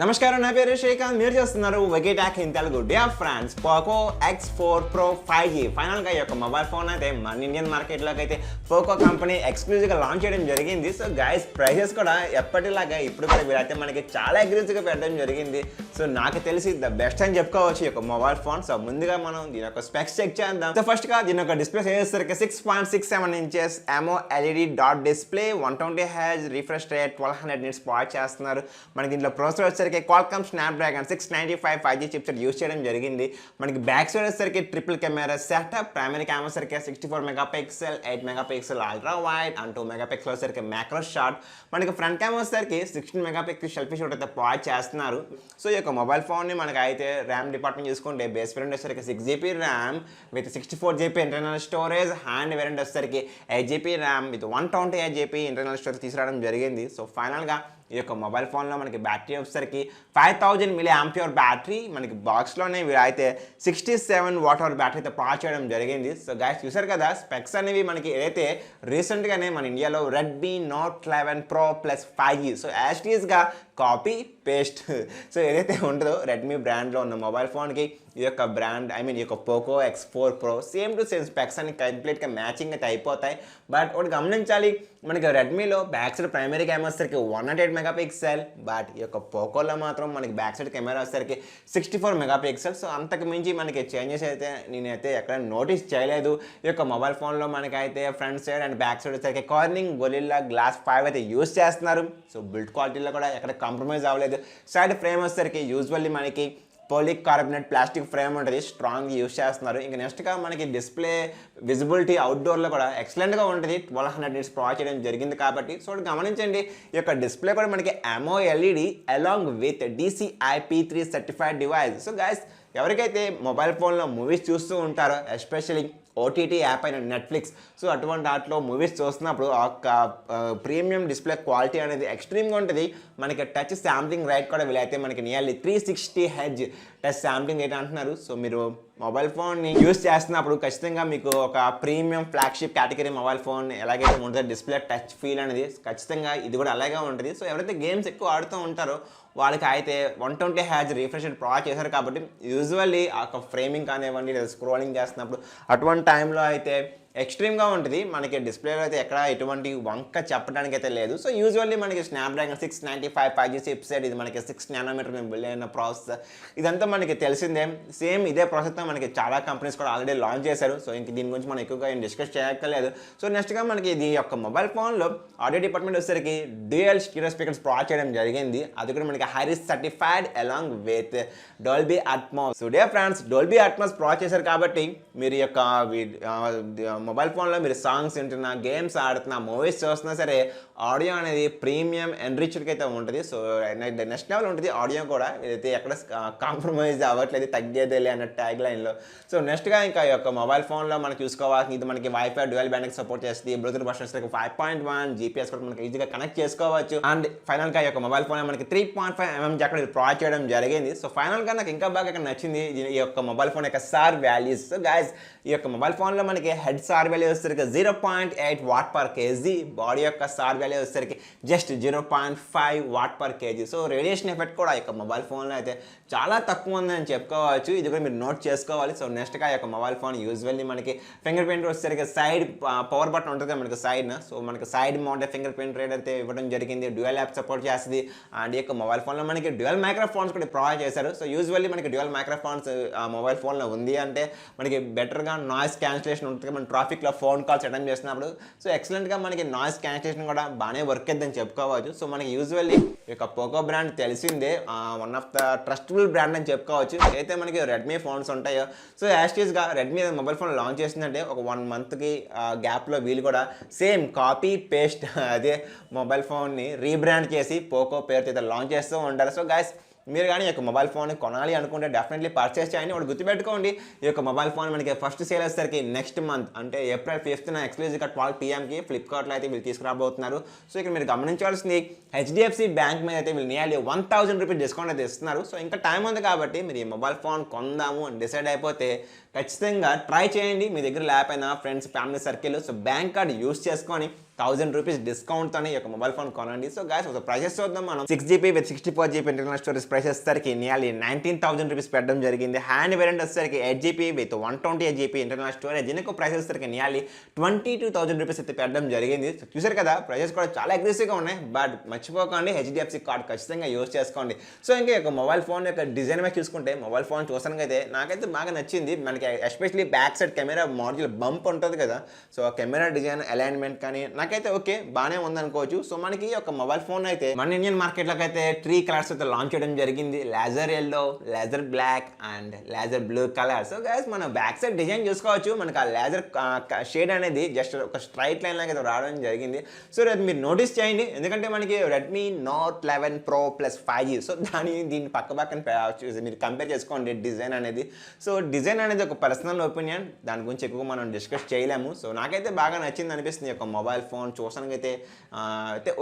నమస్కారం నా పేరు శ్రీకాంత్ మీరు చూస్తున్నారు Wiki Talk in Telugu dear friends POCO X4 PRO 5G ఫైనల్గా ఈ యొక్క మొబైల్ ఫోన్ అయితే మన ఇండియన్ మార్కెట్లోకి అయితే POCO కంపెనీ ఎక్స్క్లూజివ్గా లాంచ్ చేయడం జరిగింది. సో గైస్ ప్రైజెస్ కూడా ఎప్పటిలాగా ఇప్పుడు కూడా వీళ్ళైతే మనకి చాలా అగ్రెసివ్గా పెట్టడం జరిగింది. సో నాకు తెలిసి ద బెస్ట్ అని చెప్పుకోవచ్చు ఈ యొక్క మొబైల్ ఫోన్. సో ముందుగా మనం దీని యొక్క స్పెక్స్ చెక్ చేద్దాం. సో ఫస్ట్గా దీని యొక్క డిస్ప్లే చేసేసరికి 6.67 inches AMOLED dot display 120 Hz refresh rate 1200 nits పాట్ చేస్తున్నారు. మనకి దీంట్లో processor Qualcomm Snapdragon 695 5G chipset use చేయడం జరిగింది. మనకి బ్యాక్ సైడ్ వచ్చేసరికి triple camera setup, primary camera వచ్చేసరికి 64 megapixel, 8 megapixel ultra wide and 2 megapixel వచ్చేసరికి మ్యాక్రో షాట్. మనకి ఫ్రంట్ కెమెరా వచ్చేసరికి 16 మెగాపిక్సెల్ సెల్ఫీ షాట్ అయితే పాట్ చేస్తున్నారు. సో ఈ యొక్క మొబైల్ ఫోన్ని మనకి అయితే ర్యామ్ డిపార్ట్మెంట్ చూసుకుంటే బేస్ వేరియంట్ వచ్చేసరికి 6GB RAM with 64GB internal storage, hand variant వచ్చేసరికి 8GB RAM with 128GB internal storage తీసుకురావడం జరిగింది. సో ఫైనల్గా ఈ యొక్క మొబైల్ ఫోన్లో మనకి బ్యాటరీ వచ్చేసరికి 5000 mAh బ్యాటరీ, మనకి బాక్స్లోనే అయితే 67 వాట్ అవర్ బ్యాటరీ అయితే పాస్ చేయడం జరిగింది. సో గైస్ చూసారు కదా స్పెక్స్ అనేవి మనకి ఏదైతే రీసెంట్గానే మన ఇండియాలో Redmi note 11 Pro plus 5G so యాస్టీస్గా కాపీ పేస్ట్ సో ఏదైతే ఉంటుందో రెడ్మీ బ్రాండ్లో ఉన్న మొబైల్ ఫోన్కి ఈ యొక్క బ్రాండ్ ఈ యొక్క POCO X4 PRO same to same specs అని కంప్లీట్గా మ్యాచింగ్ అయితే అయిపోతాయి. బట్ ఒకటి గమనించాలి, మనకి రెడ్మీలో బ్యాక్ సైడ్ ప్రైమరీ కెమెరా వచ్చేసరికి 108 మెగాపిక్సెల్, బట్ ఈ యొక్క పోకోలో మాత్రం మనకి బ్యాక్ సైడ్ కెమెరా వచ్చేసరికి 64 మెగాపిక్సెల్. సో అంతకు మించి మనకి చేంజెస్ అయితే నేనైతే ఎక్కడ నోటీస్ చేయలేదు. ఈ యొక్క మొబైల్ ఫోన్లో మనకైతే front side and back side వచ్చేసరికి కార్నింగ్ గొరిల్లా గ్లాస్ 5 అయితే యూస్ చేస్తున్నారు. సో బిల్డ్ క్వాలిటీలో కూడా ఎక్కడ కాంప్రమైజ్ అవ్వలేదు. సైడ్ ఫ్రేమ్ వచ్చేసరికి యూజువల్లీ మనకి పాలికార్బోనేట్ ప్లాస్టిక్ ఫ్రేమ్ ఉంటుంది, స్ట్రాంగ్ యూస్ చేస్తున్నారు. ఇంకా నెక్స్ట్గా మనకి డిస్ప్లే విజిబిలిటీ అవుట్డోర్లో కూడా ఎక్సలెంట్గా ఉంటుంది, 1200 nits ప్రొవైడ్ చేయడం జరిగింది కాబట్టి. సో గమనించండి ఈ యొక్క డిస్ప్లే కూడా మనకి AMOLED along with DCI-P3 certified device. So guys ఎవరికైతే మొబైల్ ఫోన్లో మూవీస్ చూస్తూ ఉంటారో ఎస్పెషల్లీ ఓటీటీ యాప్ అయిన నెట్ఫ్లిక్స్, సో అటువంటి వాటిలో మూవీస్ చూస్తున్నప్పుడు ఆ ప్రీమియం డిస్ప్లే క్వాలిటీ అనేది ఎక్స్ట్రీమ్గా ఉంటుంది. మనకి టచ్ శాంప్లింగ్ రేట్ కూడా వీలైతే మనకి nearly 360 Hz touch sampling rate అంటున్నారు. సో మీరు మొబైల్ ఫోన్ని యూస్ చేస్తున్నప్పుడు ఖచ్చితంగా మీకు ఒక premium flagship category mobile phone ఎలాగైతే ఉంటుందో డిస్ప్లే టచ్ ఫీల్ అనేది ఖచ్చితంగా ఇది కూడా అలాగే ఉంటుంది. సో ఎవరైతే గేమ్స్ ఎక్కువ ఆడుతూ ఉంటారో వాళ్ళకి అయితే 120 Hz రిఫ్రెష్ రేట్ ప్రొవైడ్ చేశారు కాబట్టి యూజువల్లీ ఆ ఫ్రేమింగ్ కానివ్వండి లేదా స్క్రోలింగ్ చేస్తున్నప్పుడు అటువంటి టైంలో అయితే ఎక్స్ట్రీమ్గా ఉంటుంది. మనకి డిస్ప్లేలో అయితే ఎక్కడ ఎటువంటి వంక చెప్పడానికి అయితే లేదు. సో యూజువల్లీ మనకి స్నాప్డ్రాగన్ 695 5G చిప్సెట్, ఇది మనకి 6 nanometer బిల్డ్ అయిన ప్రాసెసర్, ఇదంతా మనకి తెలిసిందే. సేమ్ ఇదే ప్రాసెస్తో మనకి చాలా కంపెనీస్ కూడా ఆల్రెడీ లాంచ్ చేశారు. సో ఇంక దీని గురించి మనం ఎక్కువగా ఏం డిస్కస్ చేయక్కర్లేదు. సో నెక్స్ట్గా మనకి ఈ యొక్క మొబైల్ ఫోన్లో ఆడియో డిపార్ట్మెంట్ వచ్చేసరికి డ్యూయల్ స్టీరియో స్పీకర్స్ ప్రొవైడ్ చేయడం జరిగింది. అది కూడా మనకి హైరిస్ certified along with Dolby Atmos. So dear friends Dolby Atmos provide చేశారు కాబట్టి మీరు యొక్క మొబైల్ ఫోన్లో మీరు సాంగ్స్ వింటున్నా, గేమ్స్ ఆడుతున్నా, మూవీస్ చూస్తున్నా సరే ఆడియో అనేది ప్రీమియం ఎన్రిచ్డ్కి అయితే ఉంటుంది. సో నెక్స్ట్ లెవెల్ ఉంటుంది ఆడియో కూడా, ఇదైతే ఎక్కడ కాంప్రమైజ్ అవ్వట్లేదు, తగ్గేదేలే అన్న ట్యాగ్ లైన్లో. సో నెక్స్ట్గా ఇంకా ఈ యొక్క మొబైల్ ఫోన్లో మనం చూసుకోవాలి, ఇది మనకి వైఫై డ్యూయల్ బ్యాండ్కి సపోర్ట్ చేస్తుంది, బ్లూటూత్ వర్షన్ 5.1 GPS కూడా మనకి ఈజీగా కనెక్ట్ చేసుకోవచ్చు. అండ్ ఫైనల్గా ఈ యొక్క మొబైల్ ఫోన్ మనకి 3.5mm జాక్ ప్రొవైడ్ చేయడం జరిగింది. సో ఫైనల్గా నాకు ఇంకా బాగా నచ్చింది ఈ యొక్క మొబైల్ ఫోన్ యొక్క సార్ వాల్యూస్. సో గైస్ ఈ యొక్క మొబైల్ ఫోన్లో మనకి హెడ్ సార్ వాల్యూ వచ్చేసరికి 0.8 watt/kg, బాడీ యొక్క సార్ వాల్యూ వచ్చేసరికి just 0.5 watt/kg. So radiation effect కూడా ఈ యొక్క మొబైల్ ఫోన్లో అయితే చాలా తక్కువ ఉందని చెప్పుకోవచ్చు. ఇది కూడా మీరు నోట్ చేసుకోవాలి. సో నెక్స్ట్గా ఈ యొక్క మొబైల్ ఫోన్ యూజువల్లీ మనకి ఫింగర్ ప్రింట్ వచ్చేసరికి సైడ్ పవర్ బటన్ ఉంటుంది కదా మనకి సైడ్, సో మనకి side mounted finger print reader అయితే ఇవ్వడం జరిగింది. డ్యూయల్ యాప్ సపోర్ట్ చేస్తుంది. అండ్ ఈ యొక్క మొబైల్ ఫోన్లో మనకి డ్యూయల్ మైక్రోఫోన్స్ కూడా ప్రొవైడ్ చేశారు. సో యూజువల్లీ మనకి డ్యూయల్ మైక్రోఫోన్స్ మొబైల్ ఫోన్లో ఉంది అంటే మనకి బెటర్గా నాయిస్ క్యాన్సిలేషన్ ఉంటుంది. మన ట్రాఫిక్లో ఫోన్ కాల్స్ అటెండ్ చేసినప్పుడు సో ఎక్సలెంట్గా మనకి నాయిస్ క్యాన్సిలేషన్ కూడా బాగానే వర్క్ అవుతుందని చెప్పుకోవచ్చు. సో మనకి యూజువల్లీ ఈ యొక్క పోకో బ్రాండ్ తెలిసిందే, one of the trustable brand అని చెప్పుకోవచ్చు. అయితే మనకి రెడ్మీ ఫోన్స్ ఉంటాయో సో యాస్టీస్గా రెడ్మీ మొబైల్ ఫోన్ లాంచ్ చేసిందంటే ఒక 1 monthకి గ్యాప్లో వీళ్ళు కూడా సేమ్ కాపీ పేస్ట్ అదే మొబైల్ ఫోన్ని రీబ్రాండ్ చేసి పోకో పేరుతో అయితే లాంచ్ చేస్తూ ఉంటారు. సో గైస్ మీరు కానీ ఈ యొక్క మొబైల్ ఫోన్ కొనాలి అనుకుంటే డెఫినెట్లీ పర్చేస్ చేయండి. ఒకటి గుర్తుపెట్టుకోండి, ఈ యొక్క మొబైల్ ఫోన్ మనకి ఫస్ట్ సేల్ వచ్చేసరికి నెక్స్ట్ మంత్ అంటే April 5th ఎక్స్క్లూజివ్గా 12 PM ఫ్లిప్కార్ట్లో అయితే వీళ్ళు తీసుకురాబోతున్నారు. సో ఇక్కడ మీరు గమనించాల్సింది HDFC బ్యాంక్ మీద అయితే వీళ్ళు నియర్లీ 1000 రూపీస్ డిస్కౌంట్ అయితే ఇస్తున్నారు. సో ఇంకా టైం ఉంది కాబట్టి మీరు ఈ మొబైల్ ఫోన్ కొందాము అని డిసైడ్ అయిపోతే ఖచ్చితంగా ట్రై చేయండి. మీ దగ్గర లేకపోయినా friends family circle so bank card use చేసుకొని ₹1000 డిస్కౌంట్తోనే ఈ యొక్క మొబైల్ ఫోన్ కొనండి. సో గైస్ ఒక ప్రైసెస్ చూద్దాం మనం. 6GB with 64GB internal storage price వచ్చేసరికి నియర్లీ ₹19,000 పెట్టడం జరిగింది. హ్యాండ్ వేరియంట్ వచ్చేసరికి 8GB with 128GB internal storage దీనికి ప్రైస్ వచ్చేసరికి నియర్లీ ₹22,000 అయితే పెట్టడం జరిగింది. సో చూసారు కదా ప్రైసెస్ కూడా చాలా అగ్రెసివ్గా ఉన్నాయి. బట్ మర్చిపోకండి HDFC కార్డ్ ఖచ్చితంగా యూజ్ చేసుకోండి. సో ఇంకా ఒక మొబైల్ ఫోన్ యొక్క డిజైన్ మీద చూసుకుంటే మొబైల్ ఫోన్ చూసానికి అయితే నాకైతే బాగా నచ్చింది. మనకి especially back side camera module bump ఉంటుంది కదా, సో ఆ కెమెరా డిజైన్ అలైన్మెంట్ కానీ నాకైతే ఓకే బాగానే ఉందనుకోవచ్చు. సో మనకి ఒక మొబైల్ ఫోన్ అయితే మన ఇండియన్ మార్కెట్లోకి అయితే 3 కలర్స్ అయితే లాంచ్ చేయడం జరిగింది. Laser yellow, laser black and laser blue colour. So guys మనం బ్యాక్ సైడ్ డిజైన్ చూసుకోవచ్చు. మనకి ఆ లేజర్ షేడ్ అనేది జస్ట్ ఒక స్ట్రైట్ లైన్ లాగా రావడం జరిగింది. సో అది మీరు నోటీస్ చేయండి, ఎందుకంటే మనకి Redmi note 11 Pro plus 5G. So దీన్ని పక్కన మీరు కంపేర్ చేసుకోండి డిజైన్ అనేది. సో డిజైన్ అనేది ఒక పర్సనల్ ఒపీనియన్, దాని గురించి ఎక్కువగా మనం డిస్కస్ చేయలేము. సో నాకైతే బాగా నచ్చింది అనిపిస్తుంది ఒక మొబైల్ ఫోన్ చూసానికి అయితే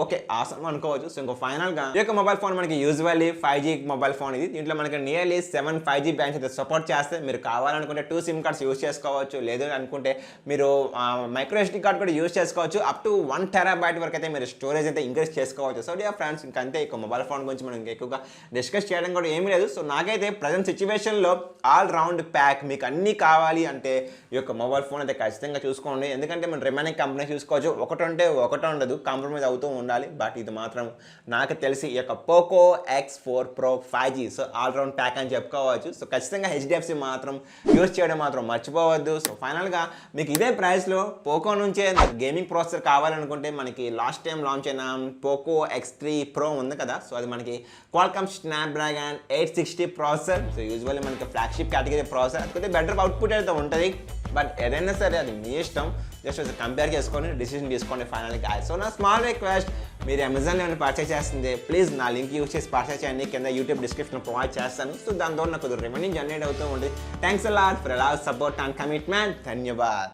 ఓకే ఆసమ్ అనుకోవచ్చు. సో ఇంకో ఫైనల్గా ఈ యొక్క మొబైల్ ఫోన్ మనకి యూజువల్లీ 5G మొబైల్ ఫోన్ ఇది. దీంట్లో మనకి నియర్లీ 7 5G బ్యాండ్స్ అయితే సపోర్ట్ చేస్తే మీరు కావాలనుకుంటే 2 సిమ్ కార్డ్స్ యూజ్ చేసుకోవచ్చు. లేదు అనుకుంటే మీరు మైక్రో SD కార్డ్ కూడా యూజ్ చేసుకోవచ్చు. అప్ టు 1 TB వరకు అయితే మీరు స్టోరేజ్ అయితే ఇంక్రీజ్ చేసుకోవచ్చు. సో ఫ్రెండ్స్ ఇంకంతే ఇక మొబైల్ ఫోన్ గురించి మనం ఎక్కువగా డిస్కస్ చేయడం కూడా ఏమీ లేదు. సో నాకైతే ప్రజెంట్ సిచ్యువేషన్లో ఆల్ రౌండ్ ప్యాక్ మీకు అన్నీ కావాలి అంటే ఈ యొక్క మొబైల్ ఫోన్ అయితే ఖచ్చితంగా చూసుకోండి. ఎందుకంటే మనం రిమైనింగ్ కంపెనీ చూసుకోవచ్చు, ఒకటి ఉంటే ఒకటి ఉండదు, కాంప్రమైజ్ అవుతూ ఉండాలి. బట్ ఇది మాత్రం నాకు తెలిసి ఈ యొక్క POCO X4 Pro 5G so all round pack అని చెప్పుకోవచ్చు. సో ఖచ్చితంగా HDFC మాత్రం యూజ్ చేయడం మాత్రం మర్చిపోవద్దు. సో ఫైనల్గా మీకు ఇదే ప్రైస్లో పోకో నుంచే గేమింగ్ ప్రాసెసర్ కావాలనుకుంటే మనకి లాస్ట్ టైం లాంచ్ అయిన POCO X3 Pro ఉంది కదా, సో అది మనకి Qualcomm Snapdragon 860 processor. So usually మనకి ఫ్లాగ్షిప్ కేటగిరీ ప్రాసెసర్, అది బెటర్ అవుట్పుట్ అయితే ఉంటుంది. బట్ ఏదైనా సరే అది మీ ఇష్టం, జస్ట్ కంపేర్ చేసుకొని డిసిషన్ తీసుకోండి ఫైనల్గా. సో నా స్మాల్ రిక్వెస్ట్, మీరు అమెజాన్లో ఏమైనా పర్చేస్ చేస్తుంది ప్లీజ్ నా లింక్ యూజ్ చేసి పర్చేస్ చేయండి. కింద యూట్యూబ్ డిస్క్రిప్షన్ ప్రొవైడ్ చేస్తాను. సో దాంతో నాకు రెవెన్యూ జనరేట్ అవుతూ ఉంటుంది. Thanks a lot for love, support and commitment. ధన్యవాద్.